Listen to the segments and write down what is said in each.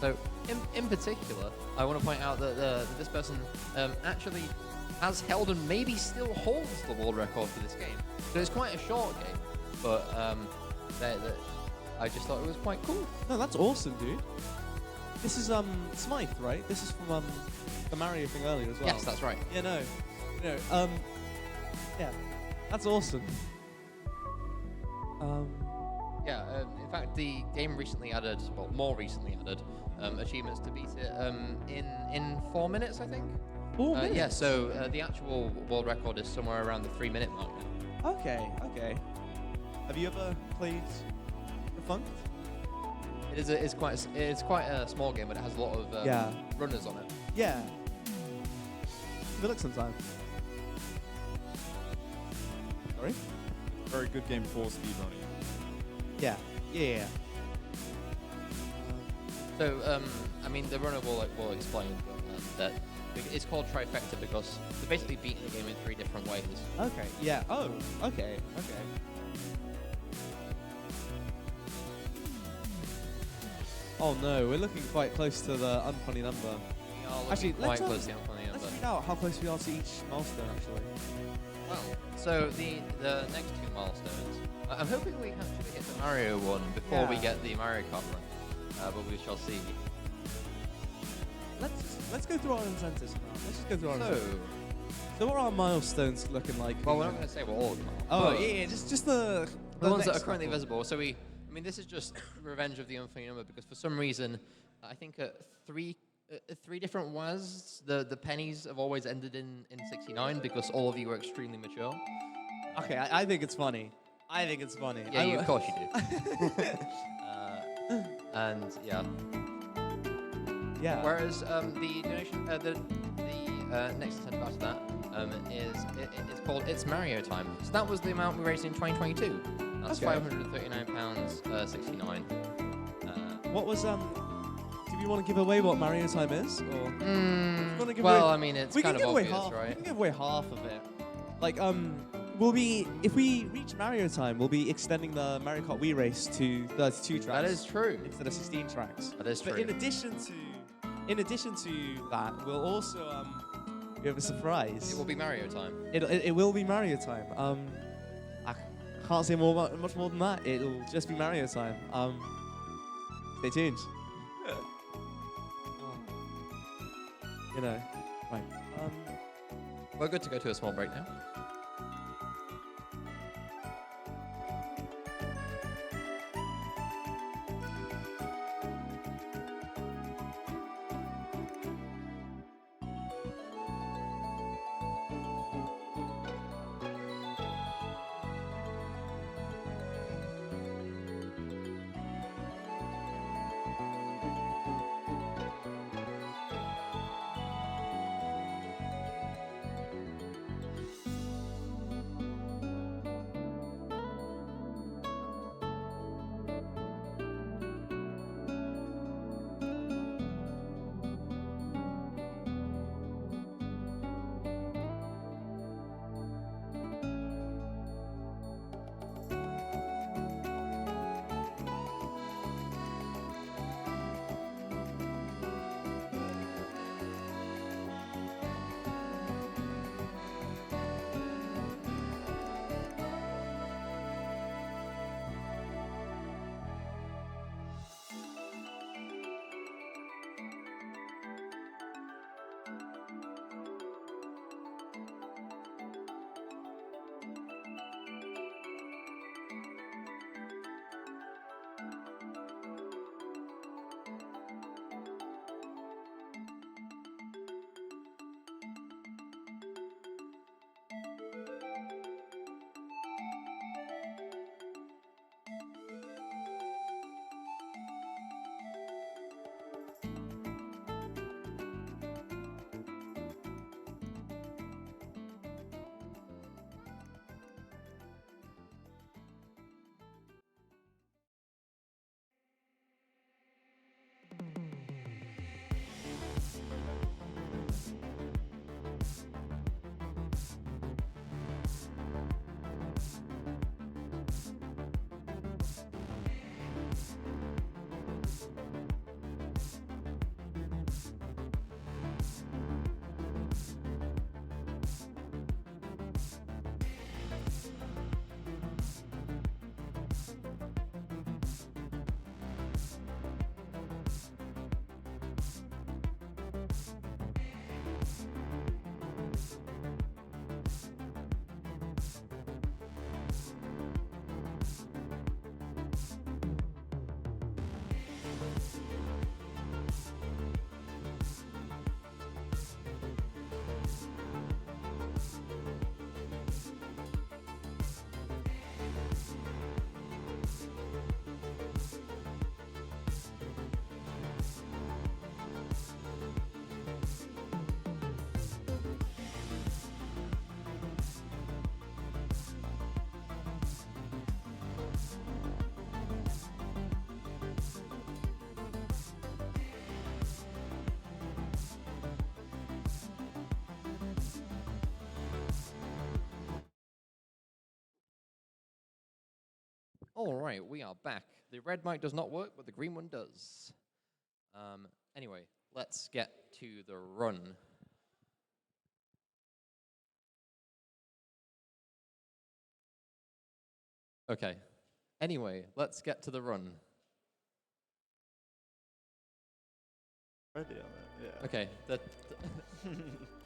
So, in particular, I want to point out that this person actually has held and maybe still holds the world record for this game. So it's quite a short game, but I just thought it was quite cool. No, that's awesome, dude. This is Smythe, right? This is from the Mario thing earlier as well. Yes, that's right. Yeah, no, yeah, that's awesome. Yeah, in fact, the game recently added, well, more recently added, achievements to beat it in 4 minutes, I think. 4 minutes? Yeah, so the actual world record is somewhere around the 3-minute mark now. Okay. Have you ever played Refunct? It's quite a small game, but it has a lot of runners on it. Yeah. Have a look sometime. Sorry? Very good game for speedrunning. Yeah. So, I mean, the runner will explain that it's called Trifecta because they're basically beating the game in 3 different ways. Okay. Yeah. Oh. Okay. Oh no, we're looking quite close to the unfunny number. We are looking Actually, quite close to the unfunny number. Let's find out how close we are to each milestone, actually. Well, so the next 2 milestones. I'm hoping we actually hit the Mario one before we get the Mario Kart run, but we shall see. Let's go through our incentives now. Let's just go through our incentives. So, what are our milestones looking like? well, we're not going to say what all of them are. Oh, but yeah, just the ones that next are currently couple. visible. So I mean, this is just Revenge of the Unfunny Number because for some reason, I think at 3 different WAS, the pennies have always ended in 69 because all of you are extremely mature. Okay, I think it's funny. Yeah, of course you do. And yeah. Yeah. Whereas the donation, the next incentive after that it's called It's Mario Time. So that was the amount we raised in 2022. That's £539.69. What was Do we want to give away what Mario Time is, or well, I mean, it's we kind can of give away obvious, half. right? We can give away half of it. Like if we reach Mario Time, we'll be extending the Mario Kart Wii race to 32 tracks. That is true. Instead of 16 tracks. That is true. But in addition to that, we'll also we have a surprise. It will be Mario Time. It will be Mario Time. I can't say much more than that. It'll just be Mario Time. Stay tuned. You know, right. We're good to go to a small break now. All right, we are back. The red mic does not work, but the green one does. Anyway, let's get to the run. Okay. Anyway, let's get to the run. Ready on it, yeah. Okay.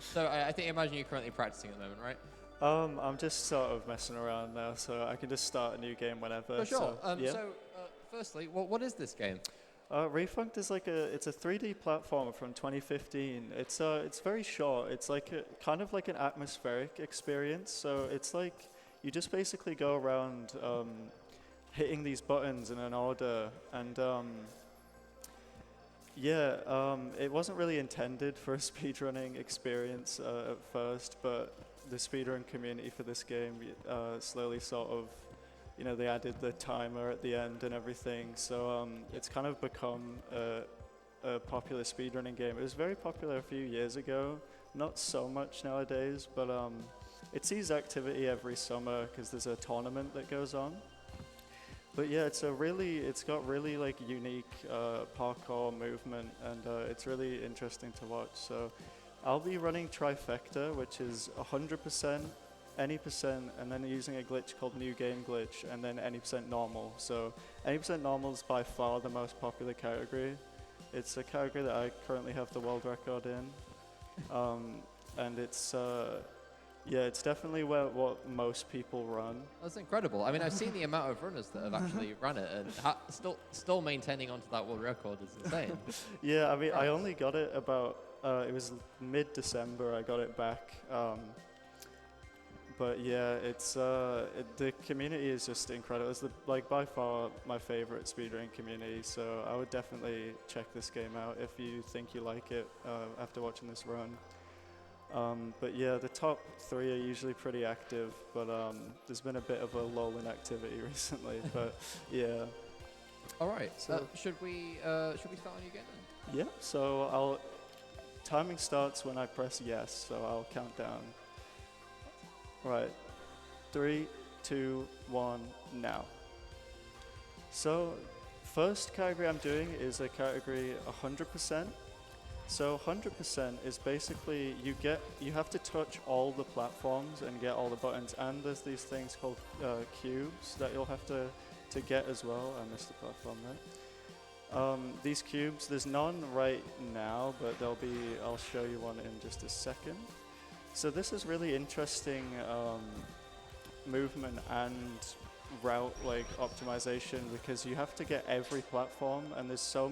So I imagine you're currently practicing at the moment, right? I'm just sort of messing around now, so I can just start a new game whenever. For sure. So, yeah. Firstly, what is this game? Refunct is it's a 3D platformer from 2015. It's very short. It's like kind of like an atmospheric experience. So it's like you just basically go around hitting these buttons in an order, and it wasn't really intended for a speedrunning experience at first, but the speedrun community for this game slowly sort of, they added the timer at the end and everything, so it's kind of become a popular speedrunning game. It was very popular a few years ago, not so much nowadays, but it sees activity every summer because there's a tournament that goes on. But yeah, it's got really like unique parkour movement, and it's really interesting to watch. So I'll be running Trifecta, which is 100%, any percent, and then using a glitch called New Game Glitch, and then any percent normal. So any percent normal is by far the most popular category. It's a category that I currently have the world record in, and it's definitely what most people run. That's incredible. I mean, I've seen the amount of runners that have actually run it, and still maintaining onto that world record is insane. Yeah, I mean, I only got it about, it was mid-December I got it back. But yeah, the community is just incredible. It's by far my favorite speedrunning community, so I would definitely check this game out if you think you like it after watching this run. But yeah, the top three are usually pretty active, but there's been a bit of a lull in activity recently. But yeah. All right. So should we start a new game then? Yeah. So timing starts when I press yes. So I'll count down. Right. 3, 2, 1, now. So first category I'm doing is a category 100%. So 100% is basically you have to touch all the platforms and get all the buttons, and there's these things called cubes that you'll have to get as well. I missed the platform there. These cubes, there's none right now, but I'll show you one in just a second. So this is really interesting movement and route optimization, because you have to get every platform, and there's so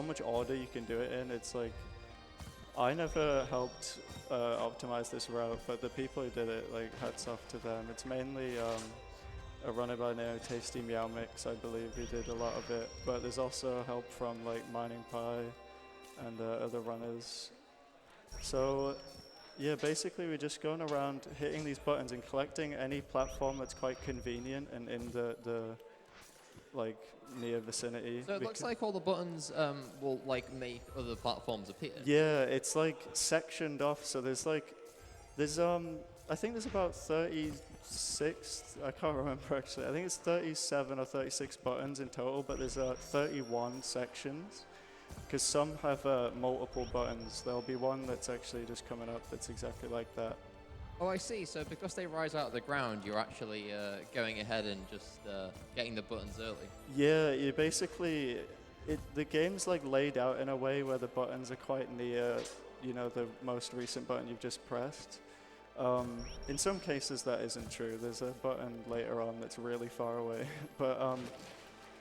much order you can do it in. It's like, I never helped optimize this route, but the people who did it, hats off to them. It's mainly a runner by the name of Tasty Meow Mix, I believe, who did a lot of it. But there's also help from Mining Pie and other runners. So yeah, basically we're just going around hitting these buttons and collecting any platform that's quite convenient and in the near vicinity. So it looks like all the buttons will make other platforms appear. Yeah, it's sectioned off. So there's I think there's about 36. I can't remember actually. I think it's 37 or 36 buttons in total, but there's 31 sections. Because some have multiple buttons. There'll be one that's actually just coming up that's exactly like that. Oh, I see. So because they rise out of the ground, you're actually going ahead and just getting the buttons early. Yeah, you basically, the game's laid out in a way where the buttons are quite near, the most recent button you've just pressed. In some cases that isn't true. There's a button later on that's really far away, but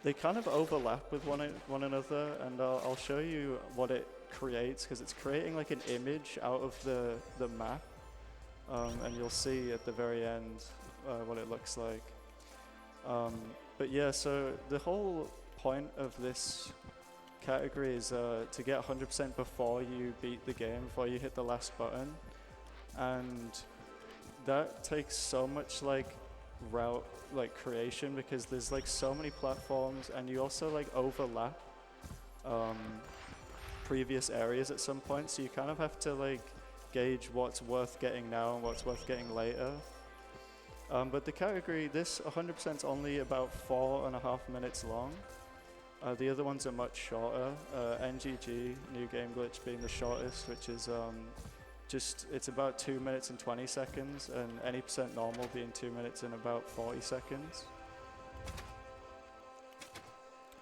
they kind of overlap with one another, and I'll show you what it creates, because it's creating an image out of the map. And you'll see at the very end what it looks like. But yeah, so the whole point of this category is to get 100% before you beat the game, before you hit the last button. And that takes so much route creation, because there's so many platforms, and you also overlap previous areas at some point, so you kind of have to gauge what's worth getting now and what's worth getting later. But the category, this 100% is only about 4.5 minutes long. The other ones are much shorter. NGG, New Game Glitch, being the shortest, which is it's about 2 minutes and 20 seconds, and any percent normal being 2 minutes and about 40 seconds.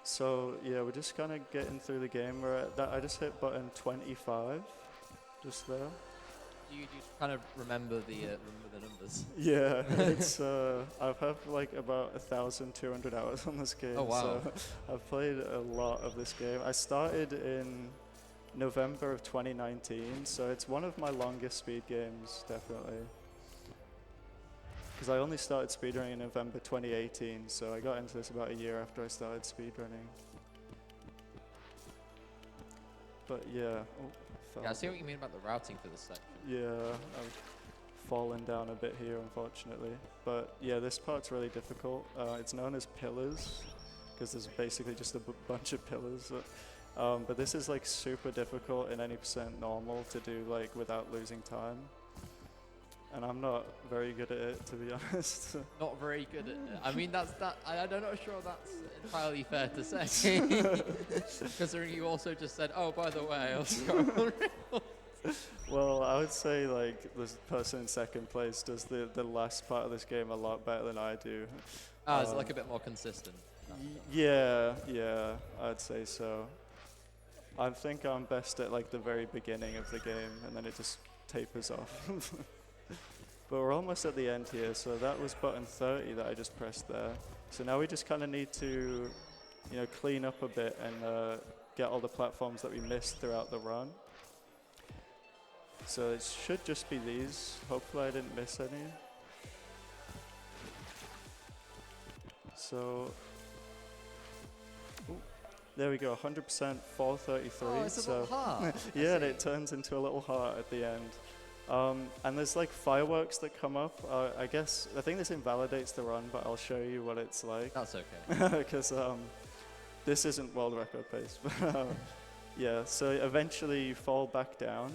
So yeah, we're just kind of getting through the game. We're at that. I just hit button 25, just there. Do you kind of remember the numbers? Yeah, it's I've had like about 1,200 hours on this game. Oh wow! So I've played a lot of this game. I started in November of 2019, so it's one of my longest speed games, definitely. Because I only started speedrunning in November 2018, so I got into this about a year after I started speedrunning. But yeah. Oh, Yeah, I see what you mean about the routing for this section. yeah, I've fallen down a bit here, unfortunately. But yeah, this part's really difficult. It's known as pillars, because there's basically just a bunch of pillars. But this is like super difficult in any percent normal to do like without losing time. And I'm not very good at it, to be honest. Not very good at it. I mean, I'm not sure that's entirely fair to say. Considering you also just said, oh, by the way, I also got one record. Well, I would say like the person in second place does the last part of this game a lot better than I do. It's like a bit more consistent. Yeah, I'd say so. I think I'm best at like the very beginning of the game, and then it just tapers off. But we're almost at the end here, so that was button 30 that I just pressed there. So now we just kind of need to, clean up a bit and get all the platforms that we missed throughout the run. So it should just be these. Hopefully I didn't miss any. So, there we go, 100% 433. Oh, it's a little heart. Yeah, and it turns into a little heart at the end. And there's like fireworks that come up. I think this invalidates the run, but I'll show you what it's like. That's okay. Because this isn't world record pace. But yeah, so eventually you fall back down.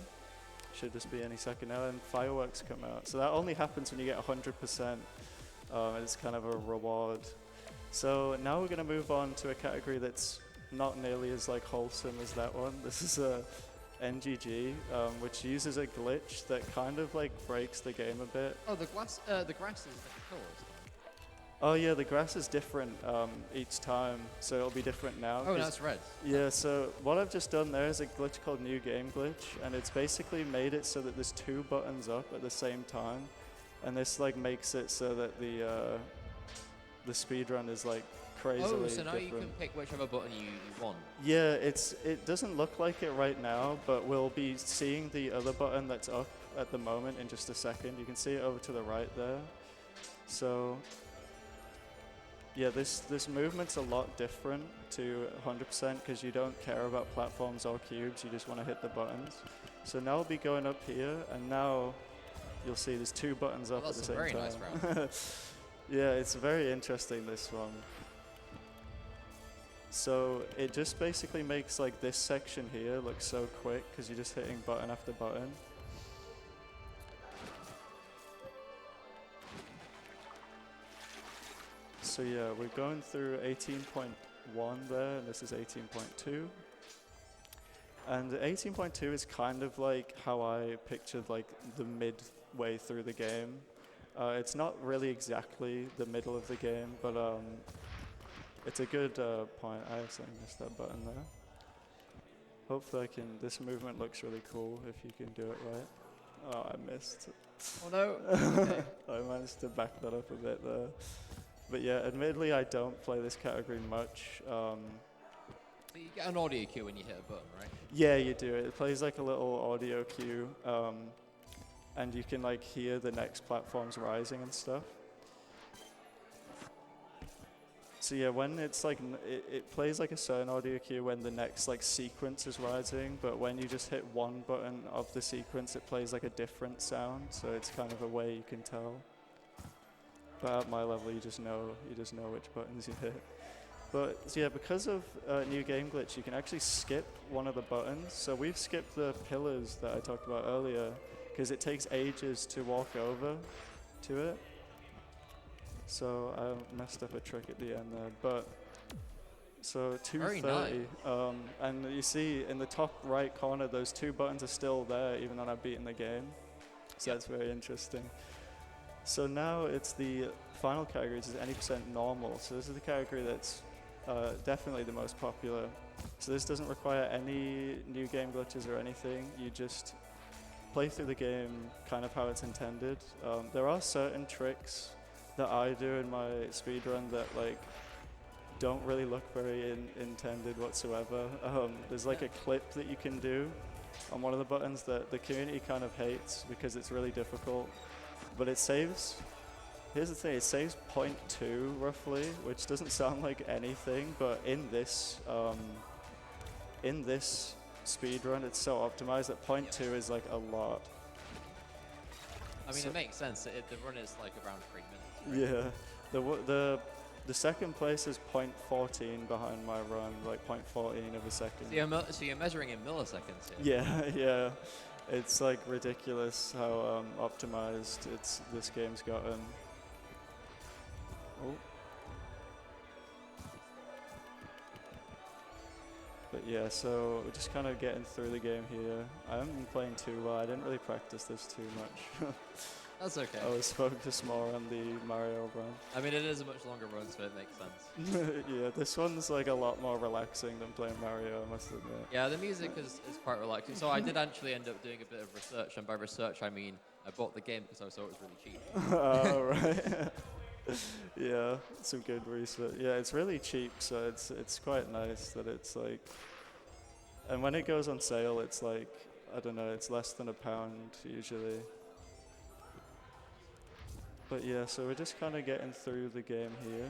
Should just be any second now, and fireworks come out. So that only happens when you get 100%. It's kind of a reward. So now we're going to move on to a category that's not nearly as like wholesome as that one. This is a NGG, which uses a glitch that kind of like breaks the game a bit. Oh, the grass is different colours. Oh yeah, the grass is different each time, so it'll be different now. Oh, that's red. Yeah, so what I've just done there is a glitch called New Game Glitch, and it's basically made it so that there's 2 buttons up at the same time, and this like makes it so that the speedrun is like crazily Oh, so now different. you can pick whichever button you want. Yeah, it doesn't look like it right now, but we'll be seeing the other button that's up at the moment in just a second. You can see it over to the right there. So yeah, this movement's a lot different to 100% because you don't care about platforms or cubes, you just want to hit the buttons. So now we'll be going up here, and now you'll see there's 2 buttons up at the same time. That's a very nice round. Yeah, it's very interesting, this one. So it just basically makes like this section here look so quick because you're just hitting button after button. So yeah, we're going through 18.1 there, and this is 18.2. And 18.2 is kind of like how I pictured like the midway through the game. It's not really exactly the middle of the game, but it's a good point. I accidentally missed that button there. Hopefully this movement looks really cool if you can do it right. Oh, I missed. Oh no. Okay. I managed to back that up a bit there. But yeah, admittedly I don't play this category much. So you get an audio cue when you hit a button, right? Yeah, you do. It plays like a little audio cue, and you can like hear the next platforms rising and stuff. So yeah, when it's like, it plays like a certain audio cue when the next like sequence is rising, but when you just hit one button of the sequence, it plays like a different sound, so it's kind of a way you can tell. But at my level, you just know which buttons you hit. But so yeah, because of New Game Glitch, you can actually skip one of the buttons. So we've skipped the pillars that I talked about earlier, because it takes ages to walk over to it. So I messed up a trick at the end there, but so Very 230, and you see in the top right corner, those 2 buttons are still there, even though I've beaten the game. So that's very interesting. So now it's the final category, which is any % normal. So this is the category that's definitely the most popular. So this doesn't require any new game glitches or anything. You just play through the game kind of how it's intended. There are certain tricks that I do in my speedrun that like don't really look very intended whatsoever. There's like a clip that you can do on one of the buttons that the community kind of hates because it's really difficult, but it saves. Here's the thing, it saves 0.2 roughly, which doesn't sound like anything, but in this speedrun it's so optimized that 0.2 is like a lot. I mean, So- it makes sense. The run is like around 3 minutes. Right? Yeah, the second place is 0.14 behind my run, like 0.14 of a second. So you're measuring in milliseconds here. Yeah. It's like ridiculous how optimized this game's gotten. Oh. But yeah, so we're just kind of getting through the game here. I haven't been playing too well. I didn't really practice this too much. That's okay. I was focused more on the Mario run. I mean, it is a much longer run, so it makes sense. Yeah, this one's like a lot more relaxing than playing Mario, I must admit. Yeah, the music is quite relaxing. So I did actually end up doing a bit of research, and by research I mean I bought the game because I saw it was really cheap. Oh, right. Yeah, some good research. Yeah, it's really cheap, so it's quite nice that it's like. And when it goes on sale, it's like, I don't know, it's less than £1 usually. But yeah, so we're just kind of getting through the game here.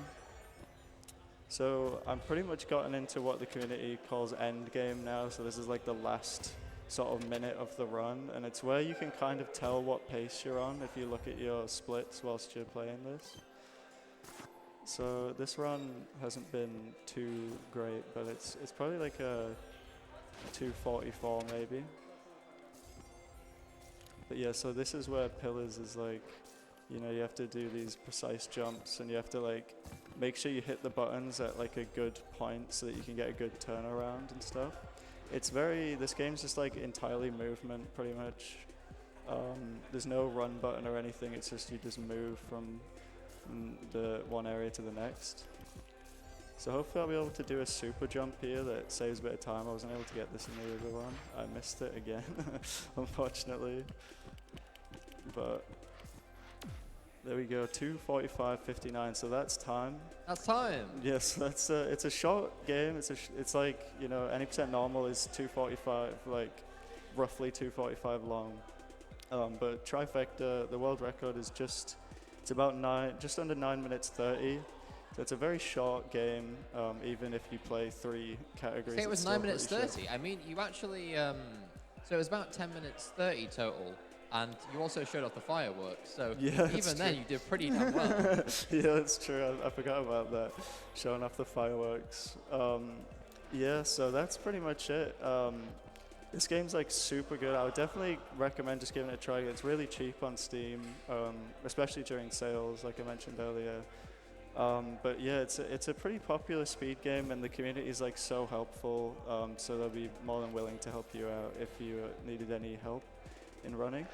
So I'm pretty much gotten into what the community calls end game now. So this is like the last sort of minute of the run, and it's where you can kind of tell what pace you're on if you look at your splits whilst you're playing this. So this run hasn't been too great, but it's probably like a 244 maybe. But yeah, so this is where pillars is like, you know, you have to do these precise jumps, and you have to like make sure you hit the buttons at like a good point so that you can get a good turnaround and stuff. This game's just like entirely movement pretty much. There's no run button or anything, it's just you just move from the one area to the next. So hopefully I'll be able to do a super jump here that saves a bit of time. I wasn't able to get this in the other one. I missed it again, unfortunately. But there we go, 2:45:59. So that's time. That's time. Yes, it's a short game. It's like, you know, any % normal is 2:45, like roughly 2:45 long. But Trifecta, the world record is just under 9 minutes 30. So it's a very short game, even if you play 3 categories. Say it was it's 9 still minutes pretty 30. I mean, you actually, so it was about 10 minutes 30 total, and you also showed off the fireworks. So Yeah, that's even then, true. you did pretty damn well. Yeah, that's true. I forgot about that, showing off the fireworks. Yeah, so that's pretty much it. This game's like super good. I would definitely recommend just giving it a try. It's really cheap on Steam, especially during sales, like I mentioned earlier. But yeah, it's a pretty popular speed game, and the community is like so helpful. So they'll be more than willing to help you out if you needed any help in running.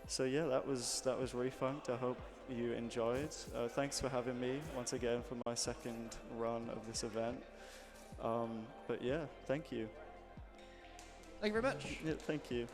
So yeah, that was Refunct. I hope you enjoyed. Thanks for having me once again for my second run of this event. But yeah, thank you. Thank you very much. Yeah, thank you.